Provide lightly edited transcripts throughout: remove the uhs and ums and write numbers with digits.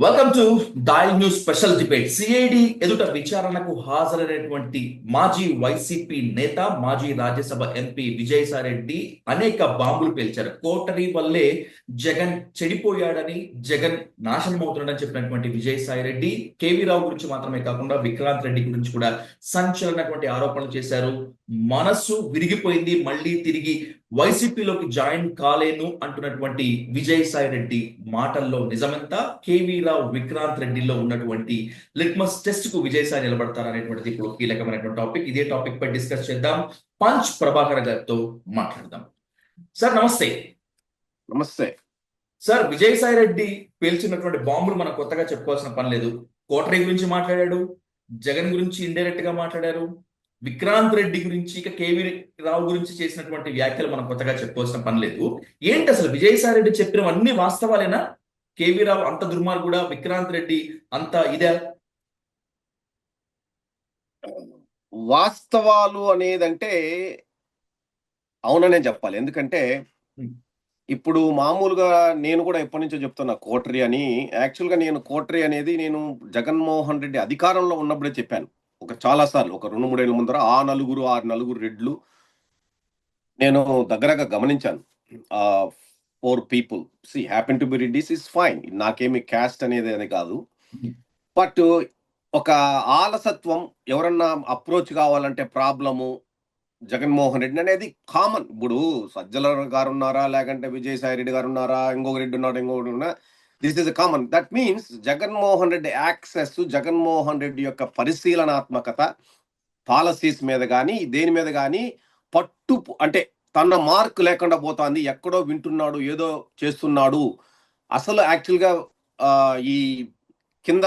Welcome to Doyle news special debate. CID ఎదుట విచారణకు హాజరైనటువంటి మాజీ వైసీపీ నేత, మాజీ రాజ్యసభ ఎంపీ విజయసాయిరెడ్డి అనేక బాంబులు పేల్చారు. కోటరీ వల్లే జగన్ చెడిపోయాడని, జగన్ నాశనం అవుతున్నాడని చెప్పినటువంటి విజయసాయిరెడ్డి కేవీ రావు గురించి మాత్రమే కాకుండా విక్రాంత్ రెడ్డి గురించి కూడా సంచలనటువంటి ఆరోపణలు చేశారు. మనస్సు విరిగిపోయింది, మళ్ళీ తిరిగి వైసీపీలోకి జాయిన్ కాలేను అంటున్నటువంటి విజయసాయిరెడ్డి మాటల్లో నిజమెంత? కేవీ రావు, విక్రాంత్ రెడ్డిలో ఉన్నటువంటి లిట్మస్ టెస్ట్ కు విజయసాయి నిలబడతారనేటువంటిది ఇప్పుడు కీలకమైనటువంటి టాపిక్. ఇదే టాపిక్ పై డిస్కస్ చేద్దాం. పంచ్ ప్రభాకర్ గారితో మాట్లాడదాం. సార్ నమస్తే. నమస్తే సార్, విజయసాయిరెడ్డి పేల్చినటువంటి బాంబులు మనం కొత్తగా చెప్పుకోవాల్సిన పని లేదు. కోటరీ గురించి మాట్లాడాడు, జగన్ గురించి ఇండైరెక్ట్ గా మాట్లాడారు, విక్రాంత్ రెడ్డి గురించి, ఇక కేవీ రావు గురించి చేసినటువంటి వ్యాఖ్యలు మనం కొత్తగా చెప్పుకోవాల్సిన పని లేదు. ఏంటి అసలు విజయసాయి రెడ్డి చెప్పినవన్నీ వాస్తవాలేనా? కేవీ రావు అంత దుర్మార్గుడా, విక్రాంత్ రెడ్డి అంత ఇదే? వాస్తవాలు అనేదంటే అవుననే చెప్పాలి. ఎందుకంటే ఇప్పుడు మామూలుగా నేను కూడా ఎప్పటి నుంచో చెప్తున్నా కోటరీ అని. యాక్చువల్గా నేను కోటరీ అనేది నేను జగన్మోహన్ రెడ్డి అధికారంలో ఉన్నప్పుడే చెప్పాను. చాలా సార్లు, ఒక 2-3 ఏళ్ళ ముందర ఆ నలుగురు రెడ్లు నేను దగ్గరగా గమనించాను. 4 people happen to be Reddys is fine, నాకేమి క్యాస్ట్ అనేది కాదు. బట్ ఒక ఆలసత్వం, ఎవరన్నా అప్రోచ్ కావాలంటే ప్రాబ్లము జగన్మోహన్ రెడ్డి అనేది కామన్. ఇప్పుడు సజ్జల గారు ఉన్నారా, లేకంటే విజయసాయి రెడ్డి గారు ఉన్నారా, ఇంకొక రెడ్డి ఉన్నాడు, ఇంకొకటి ఉన్నా, this is common. That means Jaganmohan Reddy access, Jaganmohan Reddy యొక్క పరిశీలనాత్మకత, పాలసీస్ మీద కానీ దేని మీద కానీ పట్టు, అంటే తన మార్క్ లేకుండా పోతుంది, ఎక్కడో వింటున్నాడు, ఏదో చేస్తున్నాడు. అసలు యాక్చువల్గా ఈ కింద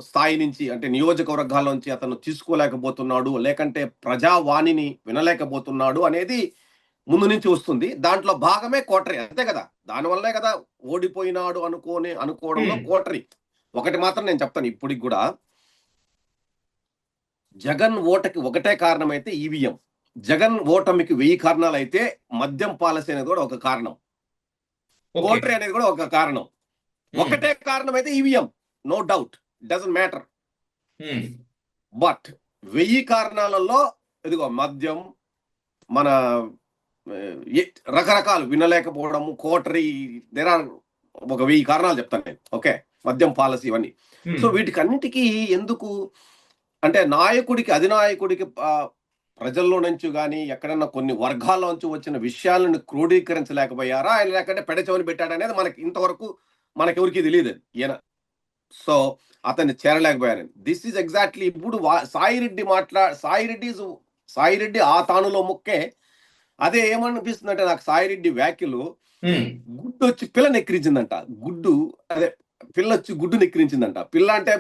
స్థాయి నుంచి, అంటే నియోజకవర్గాల నుంచి అతను తీసుకోలేకపోతున్నాడు, లేకంటే ప్రజావాణిని వినలేకపోతున్నాడు అనేది ముందు నుంచి వస్తుంది. దాంట్లో భాగమే కోటరీ, అంతే కదా. దానివల్లే కదా ఓడిపోయినాడు అనుకోవడంలో కోటరీ. ఒకటి మాత్రం నేను చెప్తాను ఇప్పటికి కూడా, జగన్ ఓటకి ఒకటే కారణం అయితే ఈవీఎం. జగన్ ఓటమికి 1000 కారణాలు అయితే మద్యం పాలసీ అనేది కూడా ఒక కారణం, కోటరీ అనేది కూడా ఒక కారణం. ఒకటే కారణం అయితే EVM, no doubt, doesn't matter. But 1000 కారణాలలో ఇదిగో మద్యం, మన రకరకాలు వినలేకపోవడము, కోటరీ, దేర్ ఆర్ ఒక 1000 కారణాలు చెప్తాను నేను. ఓకే, మద్యం పాలసీ ఇవన్నీ. సో వీటికన్నిటికీ ఎందుకు అంటే నాయకుడికి, అధినాయకుడికి ప్రజల్లో నుంచి కానీ ఎక్కడన్నా కొన్ని వర్గాల నుంచి వచ్చిన విషయాలను క్రోడీకరించలేకపోయారా ఆయన, లేకంటే పెడచెవిని పెట్టాడనేది మనకి ఇంతవరకు మనకెవరికి తెలియదు ఈయన. సో అతన్ని చేరలేకపోయారని. దిస్ ఈజ్ ఎగ్జాక్ట్లీ ఇప్పుడు సాయిరెడ్డి ఆ తానులో ముక్కే. అదే ఏమనిపిస్తుంది అంటే నాకు సాయిరెడ్డి వ్యాఖ్యలు, గుడ్డు వచ్చి పిల్ల నెక్కిరించిందంట. పిల్ల వచ్చి గుడ్డు నెక్కిరించిందంట. పిల్ల అంటే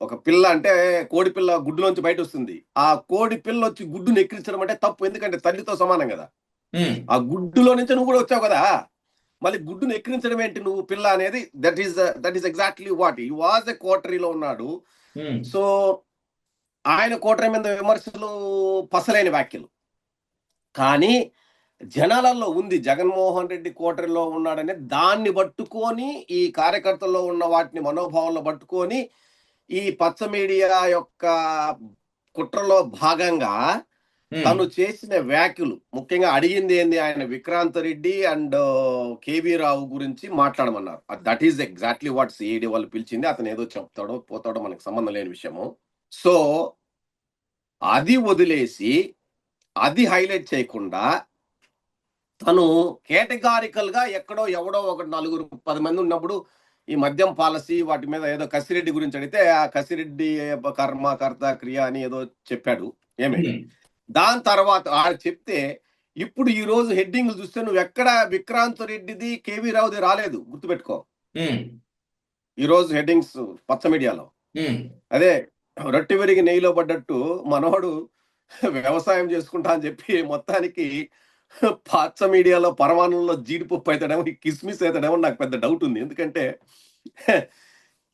ఒక పిల్ల అంటే కోడి పిల్ల గుడ్డులోంచి బయట వస్తుంది. ఆ కోడి పిల్ల వచ్చి గుడ్డు నెక్కిరించడం అంటే తప్పు, ఎందుకంటే తల్లితో సమానం కదా. ఆ గుడ్డులో నుంచి నువ్వు కూడా వచ్చావు కదా, మళ్ళీ గుడ్డును ఎక్కిరించడం ఏంటి నువ్వు పిల్ల అనేది? దట్ ఈస్ ఎగ్జాక్ట్లీ వాట్ ఈ వాజ్ ఎ కోటరీలో ఉన్నాడు. సో ఆయన కోటరీ మీద విమర్శలు పసలేని వ్యాఖ్యలు, కానీ జనాలలో ఉంది జగన్మోహన్ రెడ్డి కోటరీలో ఉన్నాడనే దాన్ని పట్టుకొని, ఈ కార్యకర్తల్లో ఉన్న వాటిని మనోభావంలో పట్టుకొని ఈ పచ్చ మీడియా యొక్క కుట్రలో భాగంగా తను చేసిన వ్యాఖ్యలు, ముఖ్యంగా అడిగింది ఏంది, ఆయన విక్రాంత్ రెడ్డి అండ్ కేవీ రావు గురించి మాట్లాడమన్నారు. That is exactly what CID వాళ్ళు పిలిచింది. అతను ఏదో చెప్తాడో పోతాడో మనకు సంబంధం లేని విషయము. సో అది వదిలేసి, అది హైలైట్ చేయకుండా తను కేటగారికల్ గా ఎక్కడో ఎవడో ఒక 4-10 మంది ఉన్నప్పుడు ఈ మద్యం పాలసీ వాటి మీద ఏదో కసిరెడ్డి గురించి అడిగితే ఆ కసిరెడ్డి కర్మ కర్త క్రియ అని ఏదో చెప్పాడు. దాని తర్వాత ఆడు చెప్తే ఇప్పుడు ఈ రోజు హెడ్డింగ్లు చూస్తే నువ్వు ఎక్కడ విక్రాంత్ రెడ్డిది, కేవీ రావుది రాలేదు, గుర్తుపెట్టుకో. ఈ రోజు హెడ్డింగ్స్ పచ్చ మీడియాలో అదే రొట్టె విరిగి నెయ్యిలో పడ్డట్టు మనోడు వ్యవసాయం చేసుకుంటా అని చెప్పి మొత్తానికి పచ్చ మీడియాలో పరమాణంలో జీడిపప్పు అవుతాడేమో, కిస్మిస్ అవుతాడేమో నాకు పెద్ద డౌట్ ఉంది. ఎందుకంటే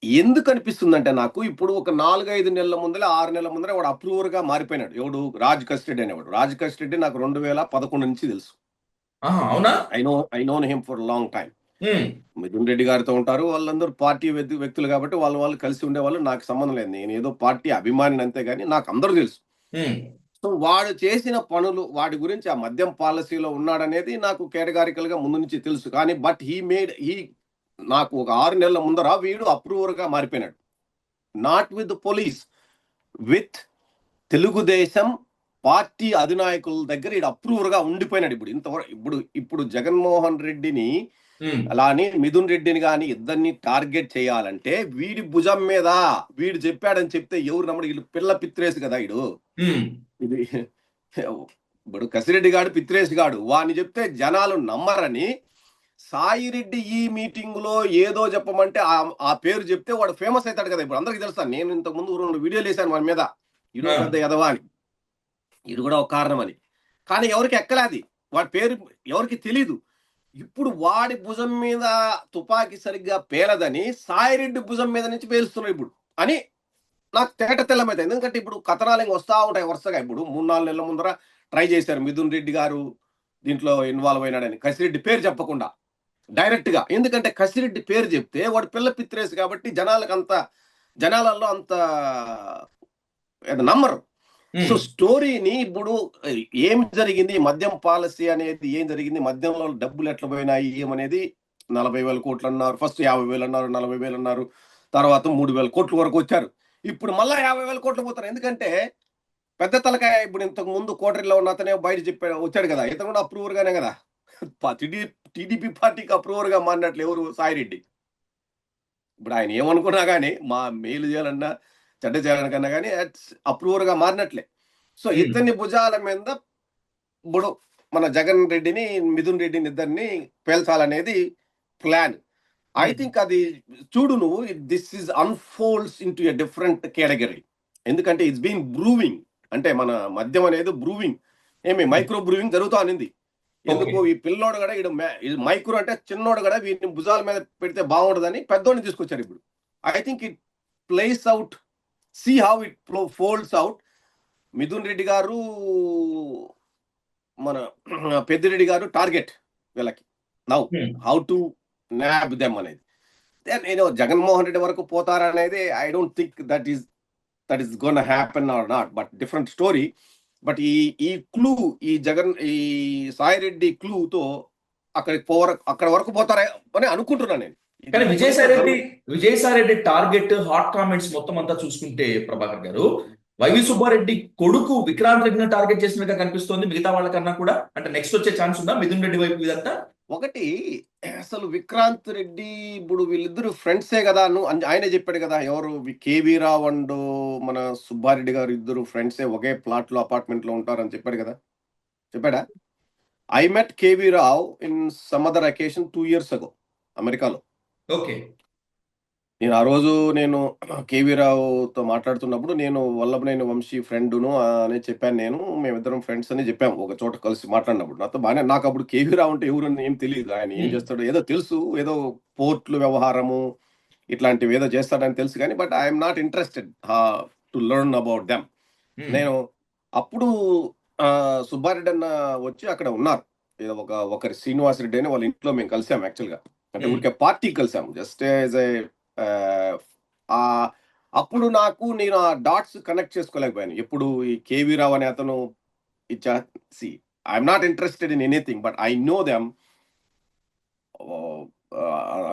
ఎందుకు అనిపిస్తుందంటే నాకు ఇప్పుడు ఒక 4-5 నెలల ముందర, 6 నెలల ముందర వాడు అప్రూవర్ గా మారిపోయినాడు. ఎవడు? రాజ్ కస్టడీ అనేవాడు. రాజ్ కస్టడీ నాకు 2011 నుంచి తెలుసు. అవునా? I known him for long time. Um, Mithun Reddy గారితో ఉంటారు, వాళ్ళందరూ పార్టీ వ్యక్తులు కాబట్టి వాళ్ళు కలిసి ఉండేవాళ్ళు. నాకు సంబంధం లేదు, నేను ఏదో పార్టీ అభిమానిని అంతే, కానీ నాకు అందరూ తెలుసు. ఉమ్, సో వాడు చేసిన పనులు, వాడి గురించి ఆ మద్యం పాలసీలో ఉన్నాడనేది నాకు కేటగారికల్ గా ముందు నుంచి తెలుసు. కానీ బట్ హీ నాకు ఒక 6 నెలల ముందర వీడు అప్రూవర్ గా మారిపోయినాడు. Not with police, with Telugu Desam party అధినాయకుల దగ్గర ఈడు అప్రూవర్ గా ఉండిపోయినాడు. ఇప్పుడు ఇంతవరకు ఇప్పుడు జగన్మోహన్ రెడ్డిని ఉమ్, అలాని మిథున్ రెడ్డిని కానీ ఇద్దరిని టార్గెట్ చేయాలంటే వీడి భుజం మీద వీడు చెప్పాడని చెప్తే ఎవరు నమ్మడు? వీళ్ళు పిల్ల పిత్రేసి కదా వీడు. ఉమ్, ఇది ఇప్పుడు కసిరెడ్డి గాడు పిత్రేసి గాడు, వాడిని చెప్తే జనాలు నమ్మరని సాయిరెడ్డి ఈ మీటింగ్ లో ఏదో చెప్పమంటే ఆ పేరు చెప్తే వాడు ఫేమస్ అవుతాడు కదా. ఇప్పుడు అందరికి తెలుసా, నేను ఇంతకు ముందు 2 వీడియోలు వేశాను వాడి మీద, ఇడు ఆ, పెద్ద ఎదవా అని, ఇది కూడా ఒక కారణం అని. కానీ ఎవరికి ఎక్కలాది, వాడి పేరు ఎవరికి తెలీదు. ఇప్పుడు వాడి భుజం మీద తుపాకీ సరిగ్గా పేలదని సాయిరెడ్డి భుజం మీద నుంచి పేలుస్తున్నారు ఇప్పుడు అని నాకు తేట తెల్లమైతే. ఎందుకంటే ఇప్పుడు కథనాలు ఇంక వస్తా ఉంటాయి వరుసగా. ఇప్పుడు 3-4 నెలల ముందర ట్రై చేశారు మిథున్ రెడ్డి గారు దీంట్లో ఇన్వాల్వ్ అయినాడని, కసిరెడ్డి పేరు చెప్పకుండా డైరెక్ట్ గా. ఎందుకంటే కసిరెడ్డి పేరు చెప్తే వాడు పిల్ల పిత్రేసి కాబట్టి జనాలలో అంత నమ్మరు. సో ఉమ్, స్టోరీని ఇప్పుడు ఏం జరిగింది, మద్యం పాలసీ అనేది ఏం జరిగింది, మద్యంలో డబ్బులు ఎట్లా పోయినాయి ఏమనేది 40,000 కోట్లు అన్నారు, ఫస్ట్ 50,000 అన్నారు, 40,000 అన్నారు, తర్వాత 3,000 కోట్ల వరకు వచ్చారు. ఇప్పుడు మళ్ళా 50,000 కోట్లు పోతారు. ఎందుకంటే పెద్ద తలకాయ ఇప్పుడు ఇంతకు ముందు కోటరీలో ఉన్న అతనే బయట చెప్పాడు, వచ్చాడు కదా, ఇతను కూడా అప్రూవర్ గానే కదా. టీడీపీ పార్టీకి అప్రూవర్ గా మారినట్లు ఎవరు? సాయిరెడ్డి. ఇప్పుడు ఆయన ఏమనుకున్నా కానీ, మా మేలు చేయాలన్నా చెడ్డ చేయాలన్నా కానీ అప్రూవర్ గా మారినట్లే. సో ఉమ్, ఇతని భుజాల మీద ఇప్పుడు మన జగన్ రెడ్డిని మిథున్ రెడ్డిని ఇద్దరిని పేల్చాలనేది ప్లాన్. ఐ ఉమ్, థింక్ అది చూడు నువ్వు, this is unfolds in to a different category. ఎందుకంటే ఇట్స్ బీన్ బ్రూవింగ్, అంటే మన మద్యం అనేది బ్రూవింగ్, మైక్రో బ్రూవింగ్ జరుగుతా అనింది. ఎందుకు ఓకే. ఈ పిల్లోడు కూడా మైక్రో అంటే చిన్నోడు కూడా వీటిని భుజాల మీద పెడితే బాగుండదని పెద్దోడిని తీసుకొచ్చారు ఇప్పుడు. I think it plays out, see how it folds out. Mithun Reddy గారు, మన పెద్దిరెడ్డి గారు టార్గెట్ వీళ్ళకి now, um, how to nab them అనేది. నేను జగన్మోహన్ రెడ్డి వరకు పోతారనేది I don't think that is gonna happen or not, but different story. But ఈ క్లూ, ఈ సాయిరెడ్డి క్లూతో అక్కడ వరకు పోతారా అని అనుకుంటున్నాను నేను. కానీ Vijayasai Reddy target hot comments మొత్తం అంతా చూసుకుంటే ప్రభాకర్ గారు, వైవి సుబ్బారెడ్డి కొడుకు విక్రాంత్ రెడ్డిని టార్గెట్ చేసినట్టుగా కనిపిస్తోంది మిగతా వాళ్ళకన్నా కూడా. అంటే నెక్స్ట్ వచ్చే ఛాన్స్ ఉందా మిథున్ రెడ్డి వైపు ఇదంతా? ఒకటి, అసలు విక్రాంత్ రెడ్డి ఇప్పుడు వీళ్ళిద్దరు ఫ్రెండ్సే కదా, ఆయనే చెప్పాడు కదా, ఎవరు కేవీ రావు అండ్ మన సుబ్బారెడ్డి గారు ఇద్దరు ఫ్రెండ్సే, ఒకే ప్లాట్ లో అపార్ట్మెంట్ లో ఉంటారని చెప్పాడు కదా. చెప్పాడా? I met KV Rao in some other occasion 2 years ago అమెరికాలో. ఓకే. నేను ఆ రోజు కేవీ రావుతో మాట్లాడుతున్నప్పుడు నేను వల్లభనేని వంశీ ఫ్రెండ్ను అని చెప్పాను. మేమిద్దరం ఫ్రెండ్స్ అని చెప్పాము ఒక చోట కలిసి మాట్లాడినప్పుడు. నాతో బాగానే, నాకు అప్పుడు కేవీ రావు అంటే ఎవరు అని ఏం తెలియదు, ఆయన ఏం చేస్తాడో ఏదో తెలుసు, ఏదో పోర్ట్లు వ్యవహారము ఇట్లాంటివి ఏదో చేస్తాడని తెలుసు, కానీ but I'm not interested to learn about them. నేను అప్పుడు సుబ్బారెడ్డి అన్న వచ్చి అక్కడ ఉన్నారు, ఏదో ఒకరి శ్రీనివాస్ రెడ్డి అని వాళ్ళ ఇంట్లో మేము కలిసాము యాక్చువల్గా. అంటే ఊరికే పార్టీ కలిసాము, జస్ట్ యాజ్ ఏ అప్పుడు నేను ఆ డాట్స్ కనెక్ట్ చేసుకోలేకపోయాను. ఎప్పుడు ఈ కేవీ రావు అనే అతను I'm not interested in anything, but I know them.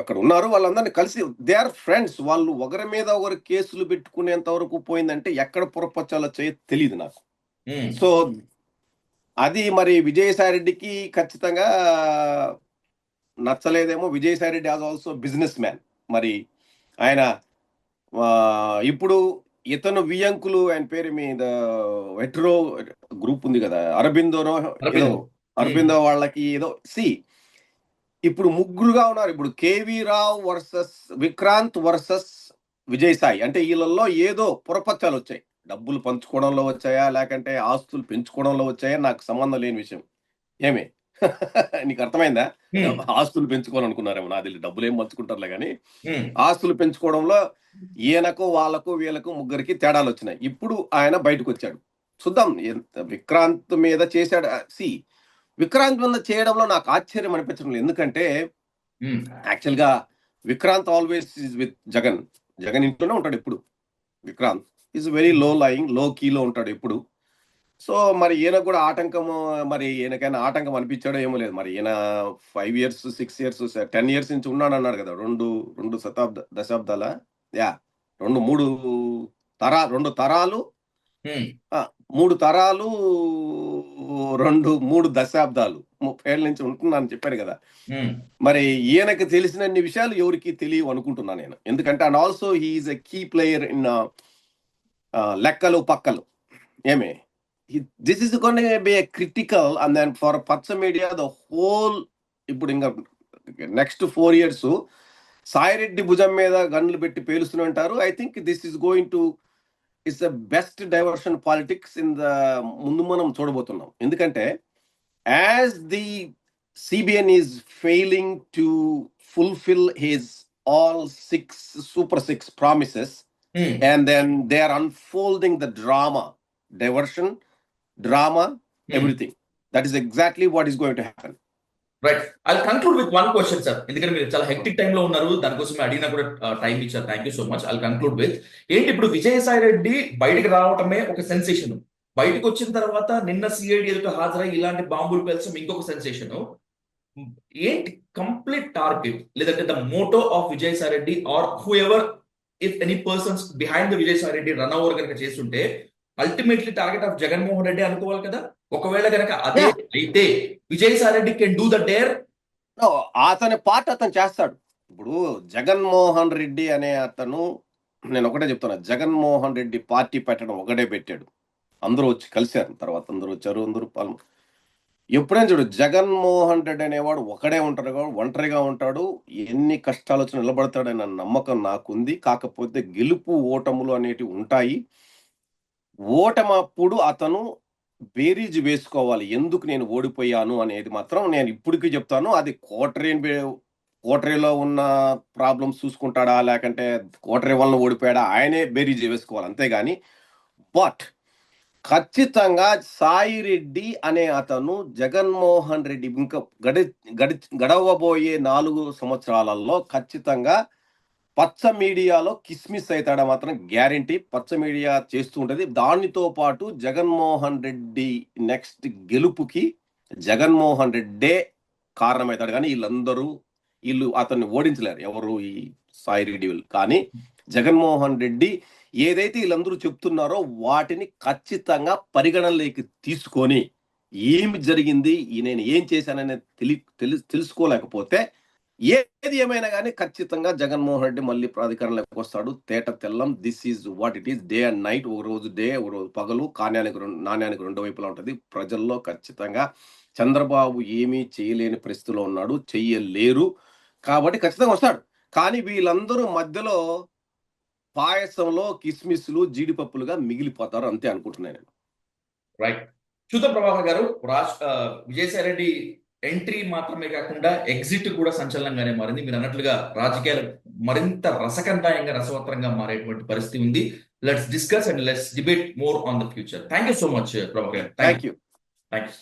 అక్కడ ఉన్నారు, వాళ్ళందరినీ కలిసి దే ఆర్ ఫ్రెండ్స్. వాళ్ళు ఒకరి మీద ఒకరు కేసులు పెట్టుకునేంత వరకు పోయిందంటే ఎక్కడ పొరపచ్చాలో తెలియదు నాకు. సో అది మరి విజయసాయి రెడ్డికి ఖచ్చితంగా నచ్చలేదేమో. Vijayasai Reddy has also businessman. మరి ఆయన ఇప్పుడు ఇతను వియంకులు, ఆయన పేరు మీద వెట్రో గ్రూప్ ఉంది కదా, అరబిందో వాళ్ళకి ఏదో ఇప్పుడు ముగ్గురుగా ఉన్నారు. ఇప్పుడు కేవీ రావు వర్సెస్ విక్రాంత్ వర్సెస్ విజయసాయి. అంటే వీళ్ళల్లో ఏదో పొరపచ్చాలు వచ్చాయి, డబ్బులు పంచుకోవడంలో వచ్చాయా లేకంటే ఆస్తులు పెంచుకోవడంలో వచ్చాయా, నాకు సంబంధం లేని విషయం. ఏమే నీకు అర్థమైందా? ఆస్తులు పెంచుకోవాలనుకున్నారేమో, నాకు తెలియదు, డబ్బులు ఏం పంచుకుంటారులే కానీ ఆస్తులు పెంచుకోవడంలో ఈయనకు వాళ్ళకు వీళ్ళకు ముగ్గురికి తేడాలు వచ్చినాయి. ఇప్పుడు ఆయన బయటకు వచ్చాడు. చూద్దాం విక్రాంత్ మీద చేశాడు. విక్రాంత్ మీద చేయడంలో నాకు ఆశ్చర్యం అనిపించడం లేదు. ఎందుకంటే ఉమ్, యాక్చువల్ గా Vikrant always is with Jagan. Jagan ఇంట్లోనే ఉంటాడు ఎప్పుడు. Vikrant is very low lying, లో కీలో ఉంటాడు ఎప్పుడు. సో మరి ఈయన కూడా ఆటంకము, మరి ఈయనకైనా ఆటంకం అనిపించాడో ఏమో లేదు. మరి ఈయన 5 years 6 years 10 years నుంచి ఉన్నాడు అన్నాడు కదా. రెండు రెండు దశాబ్దాల, యా, మూడు రెండు తరాలు, ఉమ్, ఆ, 3 తరాలు, మూడు దశాబ్దాలు, 30 ఏళ్ళ నుంచి ఉంటున్నాను చెప్పాను కదా. ఉమ్, మరి ఈయనకి తెలిసినన్ని విషయాలు ఎవరికి తెలియవు అనుకుంటున్నాను నేను. ఎందుకంటే and also he is a key player in లెక్కలు పక్కలు. ఏమే, this is gonna be a critical and then for పచ్చ మీడియా ద హోల్. ఇప్పుడు ఇంకా నెక్స్ట్ 4 years సాయిరెడ్డి భుజం మీద గన్నులు పెట్టి పేలుస్తూనే ఉంటారు. I think this is going to it's the best diversion politics in the ముందు మనం చూడబోతున్నాం. ఎందుకంటే as the CBN is failing to fulfil his all 6 Super 6 promises, um. and then they are unfolding the drama, drama, everything. That is exactly what is going to happen. Right, I conclude with one question sir. ఎందుకంటే మీరు చాలా hectic time లో ఉన్నారు, దానికోసం అడిగినా కూడా time ఇచ్చారు. Thank you so much. I conclude with ఏంటి, ఇప్పుడు విజయసాయి రెడ్డి బయటకు రావటమే ఒక సెన్సేషన్. బయటకు వచ్చిన తర్వాత నిన్న సిఐడి ఎదుట హాజరై ఇలాంటి బాంబులు పేల్చడం ఇంకొక సెన్సేషన్. ఏంటి కంప్లీట్ టార్గెట్, లేదంటే the motto of Vijayasai Reddy or whoever, if any persons behind the Vijayasai Reddy run over కనుక చేస్తుంటే ultimately target of Jaganmohan Reddy అనుకోవాలి కదా. ఒకవేళ కనుక అదే అయితే Vijayasai Reddy can do the dare. అతని పార్ట్ అతను చేస్తాడు. ఇప్పుడు జగన్మోహన్ రెడ్డి అనే అతను, నేను ఒకటే చెప్తున్నా, జగన్మోహన్ రెడ్డి పార్టీ పెట్టడం ఒకటే పెట్టాడు. అందరూ వచ్చి కలిశారు, తర్వాత అందరూ వచ్చారు, అందరూ ఎప్పుడైనా చూడు, జగన్మోహన్ రెడ్డి అనేవాడు ఒకడే ఉంటాడు, ఒంటరిగా ఉంటాడు. ఎన్ని కష్టాలు వచ్చి నిలబడతాడనే నమ్మకం నాకుంది. కాకపోతే గెలుపు ఓటములు అనేటివి ఉంటాయి. ఓటమప్పుడు అతను బేరీజ్ వేసుకోవాలి, ఎందుకు నేను ఓడిపోయాను అనేది మాత్రం నేను ఇప్పటికీ చెప్తాను. అది కోటరీలో ఉన్న ప్రాబ్లమ్స్ చూసుకుంటాడా, లేకంటే కోటరీ వలన ఓడిపోయాడా, ఆయనే బేరీజ్ వేసుకోవాలి, అంతేగాని. బట్ ఖచ్చితంగా సాయిరెడ్డి అనే అతను జగన్మోహన్ రెడ్డి ఇంకా గడవబోయే 4 సంవత్సరాలలో ఖచ్చితంగా పచ్చ మీడియాలో కిస్మిస్ అవుతాడా మాత్రం గ్యారంటీ. పచ్చ మీడియా చేస్తూ ఉంటది. దానితో పాటు జగన్మోహన్ రెడ్డి నెక్స్ట్ గెలుపుకి జగన్మోహన్ రెడ్డే కారణమవుతాడు. కానీ వీళ్ళు అతన్ని ఓడించలేరు, ఎవరు, ఈ సాయిరెడ్డి వీళ్ళు. కానీ జగన్మోహన్ రెడ్డి ఏదైతే వీళ్ళందరూ చెప్తున్నారో వాటిని ఖచ్చితంగా పరిగణనలోకి తీసుకొని ఏమి జరిగింది, నేను ఏం చేశాననేది తెలుసుకోలేకపోతే ఏది ఏమైనా కానీ ఖచ్చితంగా జగన్మోహన్ రెడ్డి మళ్ళీ ప్రాధికారంలోకి వస్తాడు. తేట Tellam. This is what it is. Day and night. ఒక రోజు డే, ఒక రోజు పగలు. నాణ్యానికి 2 వైపులా ఉంటుంది. ప్రజల్లో ఖచ్చితంగా చంద్రబాబు ఏమీ చేయలేని పరిస్థితిలో ఉన్నాడు, చెయ్యలేరు. కాబట్టి ఖచ్చితంగా వస్తాడు. కానీ వీళ్ళందరూ మధ్యలో పాయసంలో కిస్మిస్లు, జీడిపప్పులుగా మిగిలిపోతారు, అంతే అనుకుంటున్నాను నేను. రైట్. చూద్దాం ప్రభాకర్ గారు, విజయసాయి రెడ్డి ఎంట్రీ మాత్రమే కాకుండా ఎగ్జిట్ కూడా సంచలనంగానే మారింది. మీరు అన్నట్లుగా రాజకీయాలు మరింత రసకందాయంగా, రసవత్తరంగా మారేటువంటి పరిస్థితి ఉంది. Let's discuss and let's debate more on the future. Thank you so much Prabhakar. Thank you. Thank you.